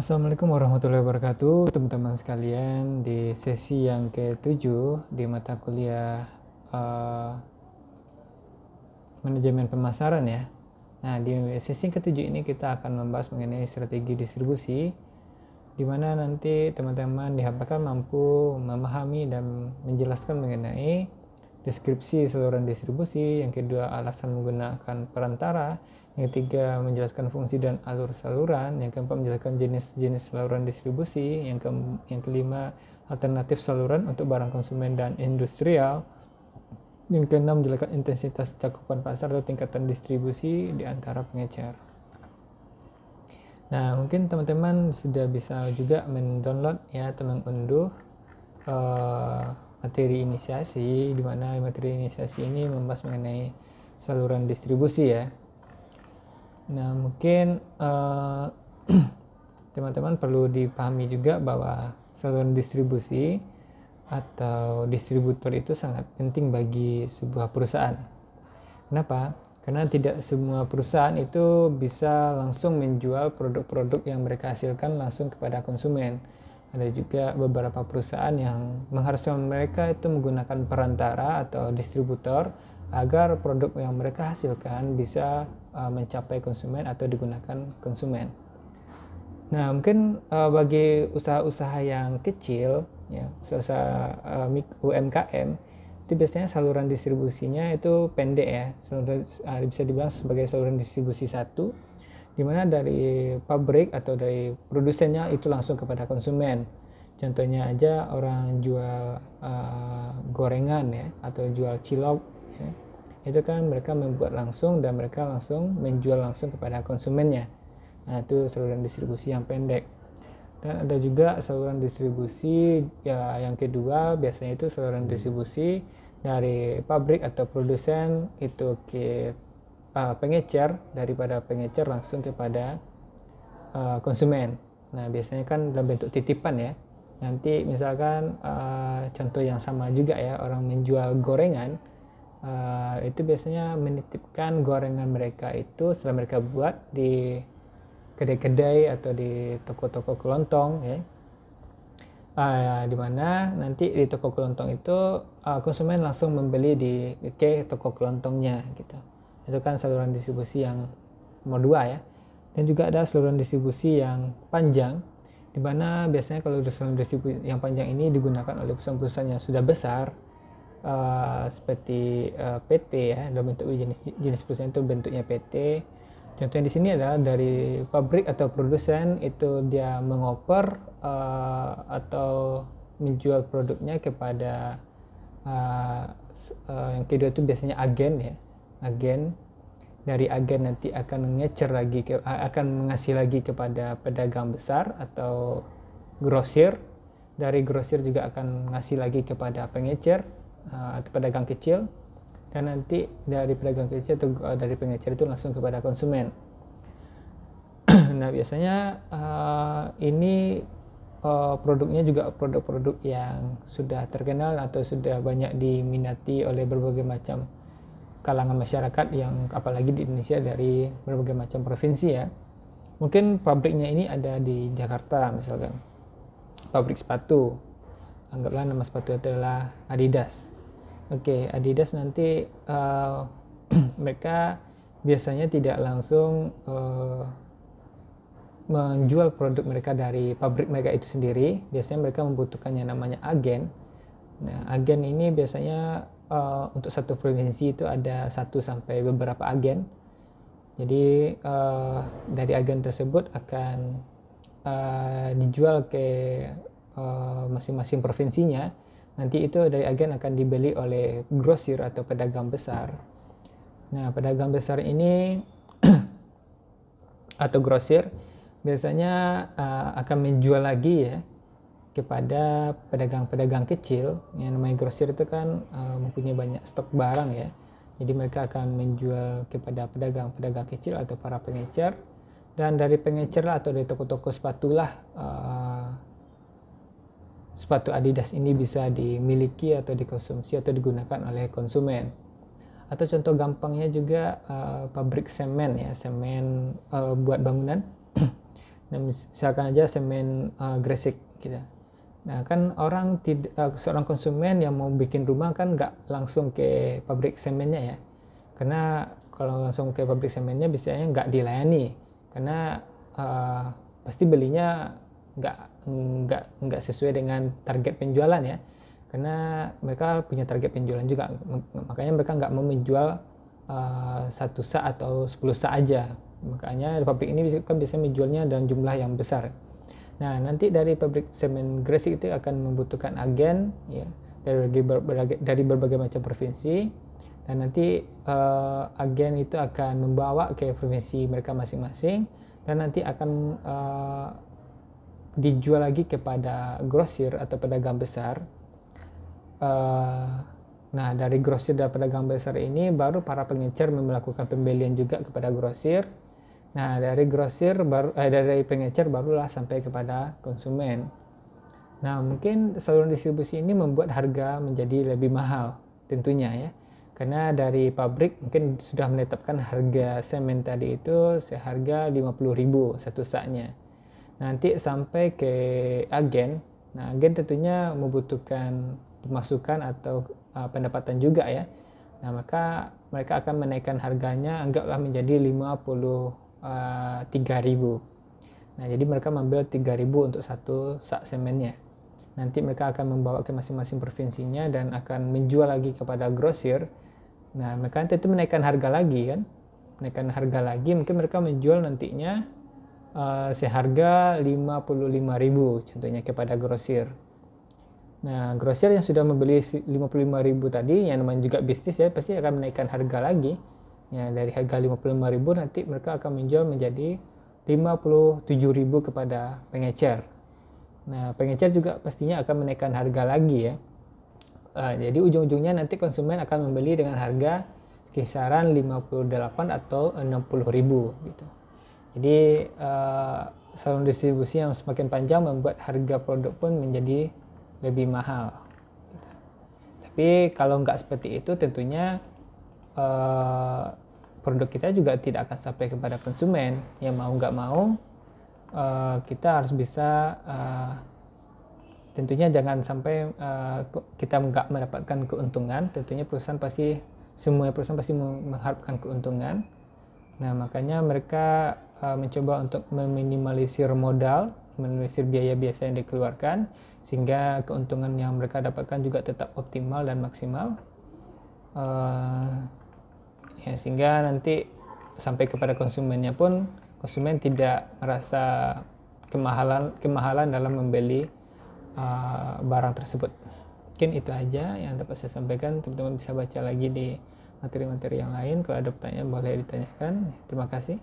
Assalamualaikum warahmatullahi wabarakatuh, teman-teman sekalian. Di sesi yang ke-7 di mata kuliah manajemen pemasaran ya. Nah, di sesi ke-7 ini kita akan membahas mengenai strategi distribusi, di mana nanti teman-teman diharapkan mampu memahami dan menjelaskan mengenai deskripsi saluran distribusi, yang kedua alasan menggunakan perantara, yang ketiga menjelaskan fungsi dan alur saluran, yang keempat menjelaskan jenis-jenis saluran distribusi, yang kelima alternatif saluran untuk barang konsumen dan industrial, yang keenam menjelaskan intensitas cakupan pasar atau tingkatan distribusi di antara pengecer. Nah, mungkin teman-teman sudah bisa juga mendownload ya atau mengunduh materi inisiasi, di mana materi inisiasi ini membahas mengenai saluran distribusi ya. Nah, mungkin teman-teman perlu dipahami juga bahwa saluran distribusi atau distributor itu sangat penting bagi sebuah perusahaan. Kenapa? Karena tidak semua perusahaan itu bisa langsung menjual produk-produk yang mereka hasilkan langsung kepada konsumen. Ada juga beberapa perusahaan yang mengharuskan mereka itu menggunakan perantara atau distributor agar produk yang mereka hasilkan bisa mencapai konsumen atau digunakan konsumen. Nah, mungkin bagi usaha-usaha yang kecil, ya, usaha UMKM, itu biasanya saluran distribusinya itu pendek ya, bisa dibilang sebagai saluran distribusi satu, di mana dari pabrik atau dari produsennya itu langsung kepada konsumen. Contohnya aja orang jual gorengan ya, atau jual cilok ya, itu kan mereka membuat langsung dan mereka langsung menjual langsung kepada konsumennya. Nah, itu saluran distribusi yang pendek. Dan ada juga saluran distribusi ya, yang kedua biasanya itu saluran distribusi dari pabrik atau produsen itu ke pengecer, daripada pengecer langsung kepada konsumen. Nah, biasanya kan dalam bentuk titipan ya. Nanti misalkan contoh yang sama juga ya, orang menjual gorengan, itu biasanya menitipkan gorengan mereka itu setelah mereka buat di kedai-kedai atau di toko-toko kelontong ya, di mana nanti di toko kelontong itu konsumen langsung membeli ke toko kelontongnya gitu. Itu kan saluran distribusi yang nomor 2 ya. Dan juga ada saluran distribusi yang panjang, di mana biasanya kalau saluran distribusi yang panjang ini digunakan oleh perusahaan-perusahaan yang sudah besar, seperti PT ya, dalam bentuk jenis perusahaan itu bentuknya PT. Contohnya di sini adalah dari pabrik atau produsen itu dia mengoper atau menjual produknya kepada yang kedua itu biasanya agen ya. Agen, dari agen nanti akan mengasih lagi kepada pedagang besar atau grosir. Dari grosir juga akan ngasih lagi kepada pengecer atau pedagang kecil. Dan nanti dari pedagang kecil atau dari pengecer itu langsung kepada konsumen. Nah, biasanya ini produknya juga produk-produk yang sudah terkenal atau sudah banyak diminati oleh berbagai macam kalangan masyarakat, yang apalagi di Indonesia dari berbagai macam provinsi ya. Mungkin pabriknya ini ada di Jakarta misalkan, pabrik sepatu, anggaplah nama sepatu itu adalah Adidas. Oke, Adidas nanti mereka biasanya tidak langsung menjual produk mereka dari pabrik mereka itu sendiri. Biasanya mereka membutuhkan yang namanya agen. Nah, agen ini biasanya untuk satu provinsi itu ada 1 sampai beberapa agen. Jadi dari agen tersebut akan dijual ke masing-masing provinsinya. Nanti itu dari agen akan dibeli oleh grosir atau pedagang besar. Nah, pedagang besar ini atau grosir biasanya akan menjual lagi ya kepada pedagang-pedagang kecil. Yang namanya grosir itu kan mempunyai banyak stok barang ya. Jadi mereka akan menjual kepada pedagang-pedagang kecil atau para pengecer. Dan dari pengecer atau dari toko-toko sepatulah sepatu Adidas ini bisa dimiliki atau dikonsumsi atau digunakan oleh konsumen. Atau contoh gampangnya juga pabrik semen ya, semen buat bangunan. Nah, misalkan aja semen gresik gitu. Nah, kan seorang konsumen yang mau bikin rumah kan nggak langsung ke pabrik semennya ya. Karena kalau langsung ke pabrik semennya biasanya nggak dilayani. Karena pasti belinya nggak sesuai dengan target penjualan ya. Karena mereka punya target penjualan juga. Makanya mereka nggak mau menjual 1 sak atau 10 sak aja. Makanya pabrik ini kan bisa menjualnya dalam jumlah yang besar. Nah, nanti dari pabrik semen gresik itu akan membutuhkan agen ya dari berbagai macam provinsi, dan nanti agen itu akan membawa ke provinsi mereka masing-masing, dan nanti akan dijual lagi kepada grosir atau pedagang besar. Nah, dari grosir dan pedagang besar ini baru para pengecer melakukan pembelian juga kepada grosir. Nah, dari dari pengecer barulah sampai kepada konsumen. Nah, mungkin saluran distribusi ini membuat harga menjadi lebih mahal tentunya ya. Karena dari pabrik mungkin sudah menetapkan harga semen tadi itu seharga 50.000 satu saknya. Nanti sampai ke agen. Nah, agen tentunya membutuhkan pemasukan atau pendapatan juga ya. Nah, maka mereka akan menaikkan harganya, anggaplah menjadi 3.000. Nah, jadi mereka mengambil 3.000 untuk satu sak semennya. Nanti mereka akan membawa ke masing-masing provinsinya dan akan menjual lagi kepada grosir. Nah, mereka tentu menaikkan harga lagi kan. Menaikkan harga lagi, mungkin mereka menjual nantinya seharga 55.000 contohnya kepada grosir. Nah, grosir yang sudah membeli 55.000 tadi, yang namanya juga bisnis ya, pasti akan menaikkan harga lagi. Ya, dari harga 55.000 nanti mereka akan menjual menjadi 57.000 kepada pengecer. Nah, pengecer juga pastinya akan menaikkan harga lagi ya. Jadi ujung-ujungnya nanti konsumen akan membeli dengan harga kisaran 58 atau 60.000 gitu. Jadi saluran distribusi yang semakin panjang membuat harga produk pun menjadi lebih mahal. Tapi kalau nggak seperti itu tentunya produk kita juga tidak akan sampai kepada konsumen. Yang mau nggak mau kita harus bisa tentunya jangan sampai kita nggak mendapatkan keuntungan. Tentunya semua perusahaan pasti mengharapkan keuntungan. Nah, makanya mereka mencoba untuk meminimalisir modal, meminimalisir biaya biasa yang dikeluarkan, sehingga keuntungan yang mereka dapatkan juga tetap optimal dan maksimal. Ya, sehingga nanti sampai kepada konsumennya pun konsumen tidak merasa kemahalan dalam membeli barang tersebut. Mungkin itu aja yang dapat saya sampaikan. Teman-teman bisa baca lagi di materi-materi yang lain. Kalau ada pertanyaan boleh ditanyakan. Terima kasih.